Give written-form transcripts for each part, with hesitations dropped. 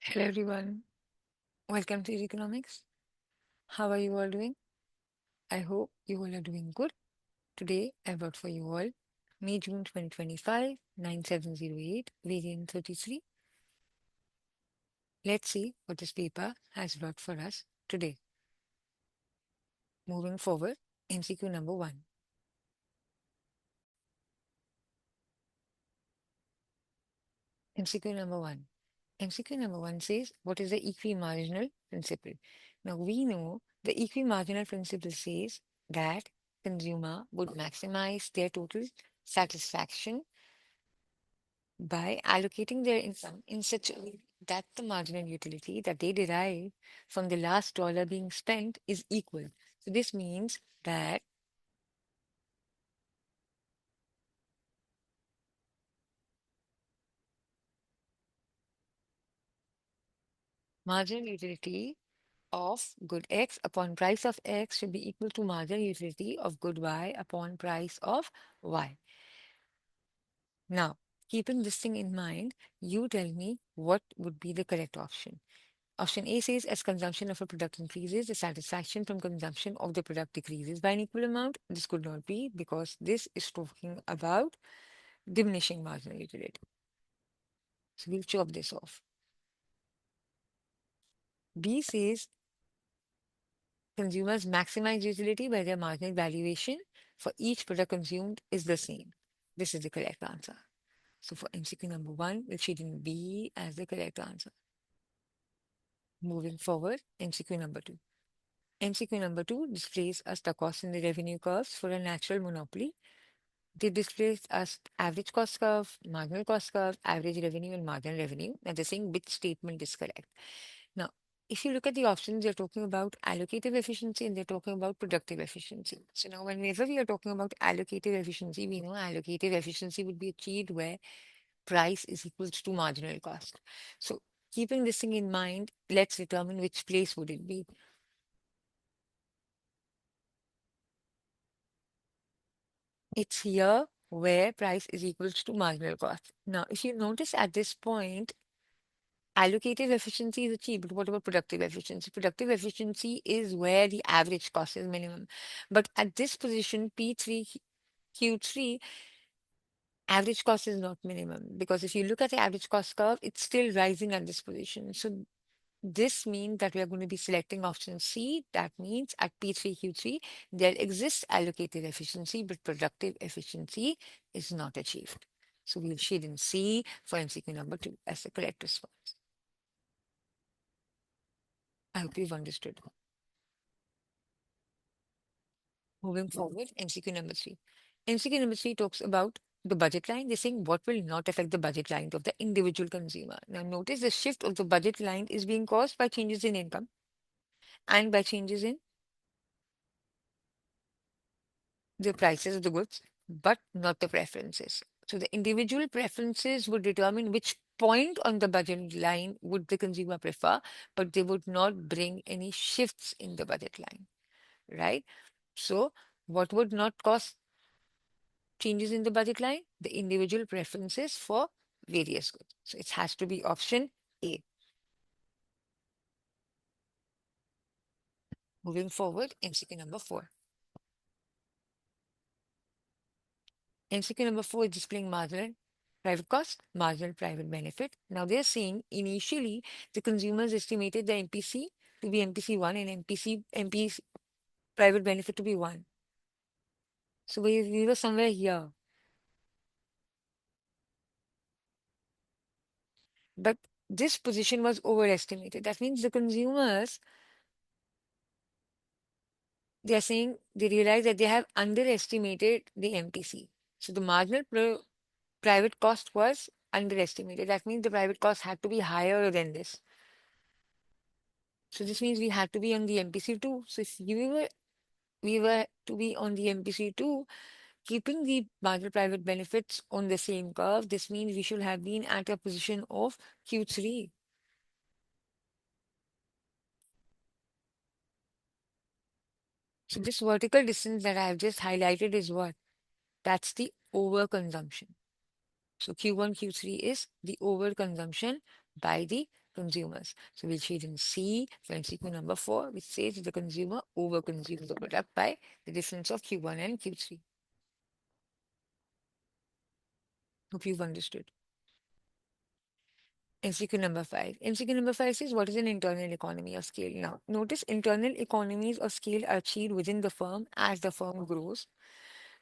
Hello everyone, welcome to Economics. How are you all doing? I hope you all are doing good. Today I brought for you all May June 2025 9708 variant 33. Let's see what this paper has brought for us today. Moving forward, MCQ number 1. MCQ number 1. MCQ number 1 says, what is the equimarginal principle? Now we know the equimarginal principle says that consumer would maximize their total satisfaction by allocating their income in such a way that the marginal utility that they derive from the last dollar being spent is equal. So this means that marginal utility of good X upon price of X should be equal to marginal utility of good Y upon price of Y. Now, keeping this thing in mind, you tell me what would be the correct option. Option A says as consumption of a product increases, the satisfaction from consumption of the product decreases by an equal amount. This could not be because this is talking about diminishing marginal utility. So we'll chop this off. B says consumers maximize utility by their marginal valuation for each product consumed is the same. This is the correct answer. So for MCQ number 1, we'll shade in B as the correct answer. Moving forward, MCQ number 2. MCQ number 2 displays us the cost in the revenue curves for a natural monopoly. They display us average cost curve, marginal cost curve, average revenue, and marginal revenue. And they're saying which statement is correct. Now, if you look at the options, they're talking about allocative efficiency and they're talking about productive efficiency. So now, whenever we are talking about allocative efficiency, we know allocative efficiency would be achieved where price is equal to marginal cost. So keeping this thing in mind, let's determine which place would it be. It's here where price is equal to marginal cost. Now, if you notice at this point, allocative efficiency is achieved, but what about productive efficiency? Productive efficiency is where the average cost is minimum. But at this position, P3, Q3, average cost is not minimum because if you look at the average cost curve, it's still rising at this position. So this means that we are going to be selecting option C. That means at P3Q3, there exists allocated efficiency, but productive efficiency is not achieved. So we'll shade in C for MCQ number 2 as the correct response. I hope you've understood. Moving forward, MCQ number 3. MCQ number 3 talks about the budget line. They're saying what will not affect the budget line of the individual consumer. Now notice the shift of the budget line is being caused by changes in income and by changes in the prices of the goods, but not the preferences. So the individual preferences would determine which point on the budget line would the consumer prefer, but they would not bring any shifts in the budget line, right? So what would not cause changes in the budget line? The individual preferences for various goods. So it has to be option A. Moving forward, MCQ number 4. MCQ number 4 is displaying marginal private cost, marginal private benefit. Now they're saying initially the consumers estimated the MPC to be MPC 1 and MPC private benefit to be 1. So we were somewhere here. But this position was overestimated. That means the consumers, they are saying they realize that they have underestimated the MPC. So the marginal private cost was underestimated. That means the private cost had to be higher than this. So this means we had to be on the MPC2. So if we were to be on the MPC2, keeping the marginal private benefits on the same curve, this means we should have been at a position of Q3. So this vertical distance that I have just highlighted is what? That's the overconsumption. So Q1, Q3 is the overconsumption by the consumers. So we'll shade in C for MCQ number 4, which says the consumer overconsumes the product by the difference of Q1 and Q3. Hope you've understood. MCQ number 5. MCQ number 5 says, what is an internal economy of scale? Now, notice internal economies of scale are achieved within the firm as the firm grows.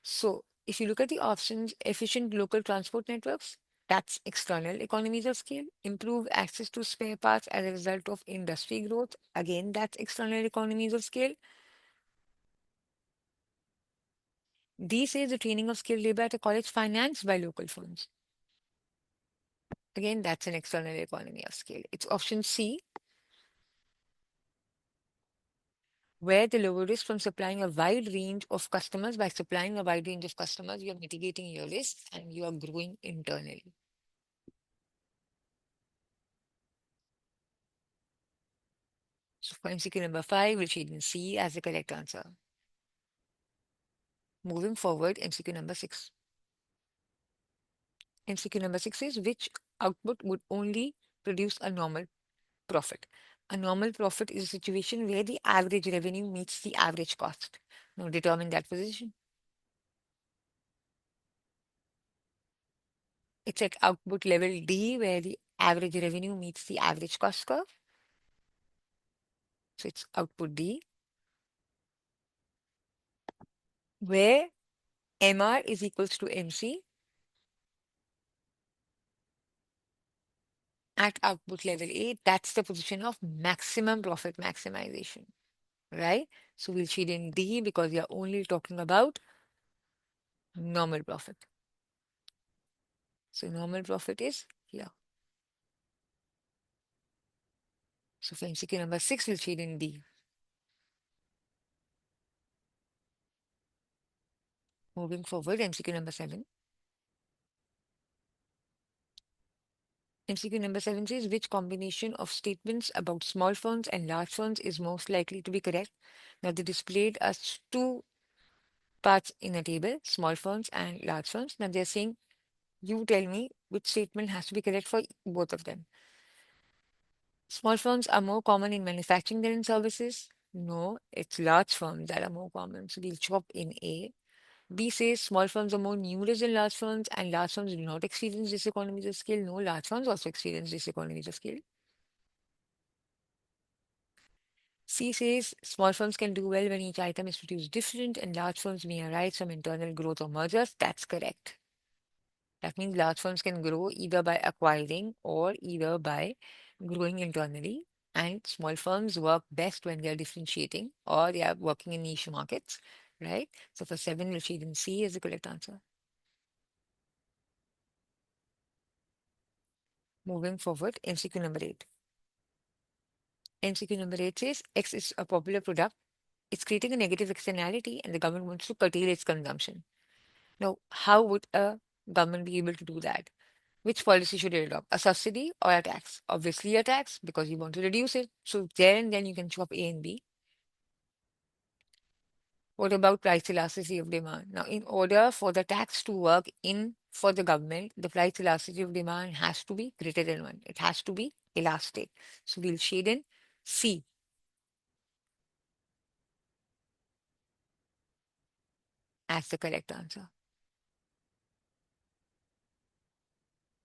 So, if you look at the options, efficient local transport networks, that's external economies of scale. Improve access to spare parts as a result of industry growth. Again, that's external economies of scale. D says the training of skilled labor at a college financed by local firms. Again, that's an external economy of scale. It's option C, where the lower risk from supplying a wide range of customers. By supplying a wide range of customers, you're mitigating your risk and you are growing internally. So for MCQ number 5, we'll shade in C as the correct answer. Moving forward, MCQ number 6. MCQ number 6 is, which output would only produce a normal profit? A normal profit is a situation where the average revenue meets the average cost. Now determine that position. It's at output level D, where the average revenue meets the average cost curve. So it's output D, where MR is equals to MC at output level A. That's the position of maximum profit maximization, right? So we'll shade in D because we are only talking about normal profit. So normal profit is here. So for MCQ number 6, we'll shade in D. Moving forward, MCQ number 7. MCQ number 7 says, which combination of statements about small firms and large firms is most likely to be correct? Now they displayed us two parts in a table, small firms and large firms. Now they're saying, you tell me which statement has to be correct for both of them. Small firms are more common in manufacturing than in services. No, it's large firms that are more common. So we'll chop in A. B says small firms are more numerous than large firms, and large firms do not experience diseconomies of scale. No, large firms also experience diseconomies of scale. C says small firms can do well when each item is produced different, and large firms may arise from internal growth or mergers. That's correct. That means large firms can grow either by acquiring or either by growing internally. And small firms work best when they are differentiating or they are working in niche markets, right? So for 7, we'll shade in C as the correct answer. Moving forward, MCQ number 8. MCQ number 8 says X is a popular product. It's creating a negative externality and the government wants to curtail its consumption. Now, how would a government be able to do that? Which policy should it adopt? A subsidy or a tax? Obviously, a tax because you want to reduce it. So, there and then you can chop A and B. What about price elasticity of demand? Now, in order for the tax to work in for the government, the price elasticity of demand has to be greater than 1. It has to be elastic. So, we'll shade in C as the correct answer.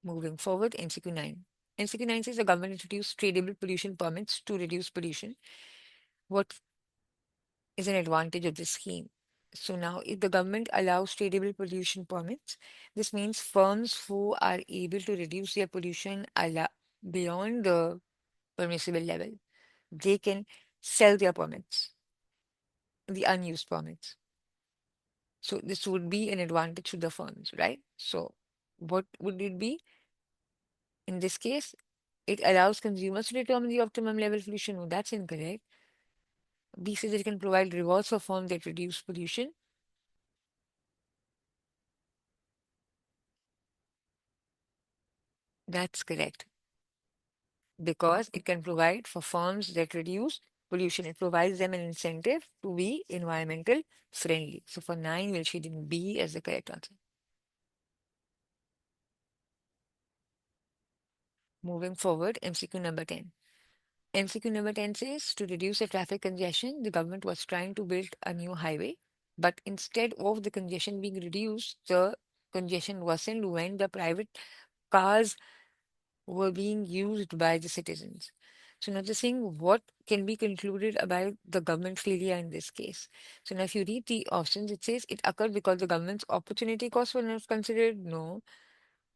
Moving forward, MCQ 9. MCQ 9 says the government introduced tradable pollution permits to reduce pollution. What is an advantage of this scheme? So now, if the government allows tradable pollution permits, this means firms who are able to reduce their pollution beyond the permissible level, they can sell their permits, the unused permits. So this would be an advantage to the firms, right? So what would it be? In this case, it allows consumers to determine the optimum level of pollution. No, that's incorrect. B says it can provide rewards for firms that reduce pollution. That's correct. Because it can provide for firms that reduce pollution. It provides them an incentive to be environmental friendly. So for 9, we'll shade in B as the correct answer. Moving forward, MCQ number 10. MCQ number 10 says to reduce the traffic congestion, the government was trying to build a new highway, but instead of the congestion being reduced, the congestion worsened when the private cars were being used by the citizens. So now just saying what can be concluded about the government failure in this case. So now if you read the options, it says it occurred because the government's opportunity costs were not considered. No.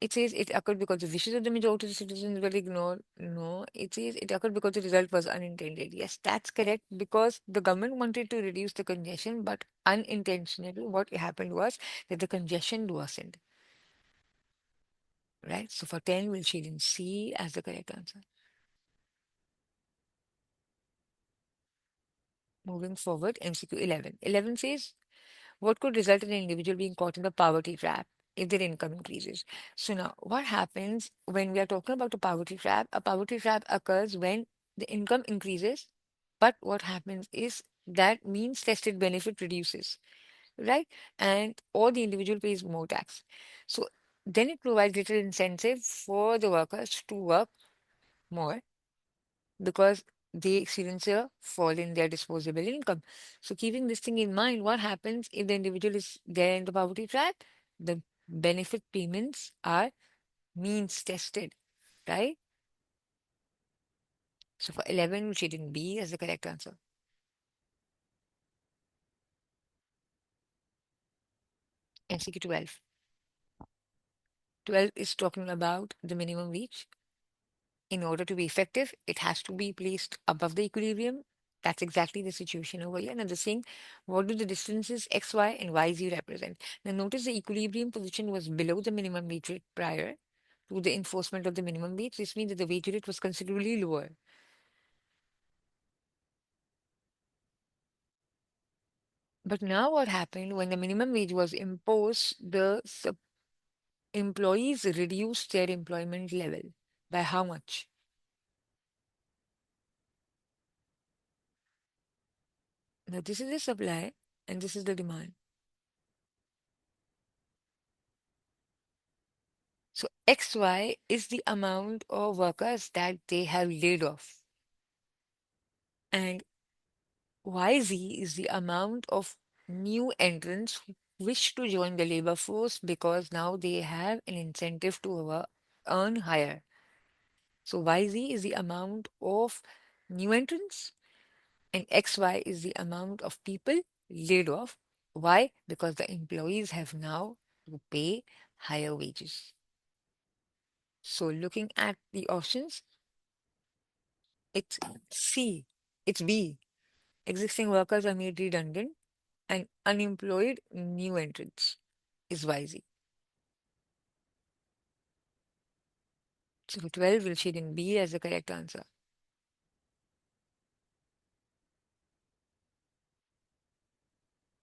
It says it occurred because the wishes of the majority of the citizens were ignored. No. It says it occurred because the result was unintended. Yes, that's correct because the government wanted to reduce the congestion, but unintentionally what happened was that the congestion worsened. Right? So for 10, we'll shade in C as the correct answer. Moving forward, MCQ 11. 11 says, what could result in an individual being caught in the poverty trap if their income increases? So now, what happens when we are talking about a poverty trap? A poverty trap occurs when the income increases, but what happens is that means tested benefit reduces, right? And or the individual pays more tax. So then it provides little incentive for the workers to work more because they experience a fall in their disposable income. So, keeping this thing in mind, what happens if the individual is there in the poverty trap? The benefit payments are means tested, right? So, for 11, we should in B as the correct answer. MCQ 12. 12 is talking about the minimum wage. In order to be effective, it has to be placed above the equilibrium. That's exactly the situation over here. Now, the saying, what do the distances x, y, and y, z represent? Now, notice the equilibrium position was below the minimum wage rate prior to the enforcement of the minimum wage. This means that the wage rate was considerably lower. But now, what happened when the minimum wage was imposed, the employees reduced their employment level. By how much? Now, this is the supply and this is the demand. So XY is the amount of workers that they have laid off. And YZ is the amount of new entrants who wish to join the labor force because now they have an incentive to earn higher. So YZ is the amount of new entrants and XY is the amount of people laid off. Why? Because the employees have now to pay higher wages. So looking at the options, it's C. It's B. Existing workers are made redundant and unemployed new entrants is YZ. So for 12, we'll shade in B as the correct answer.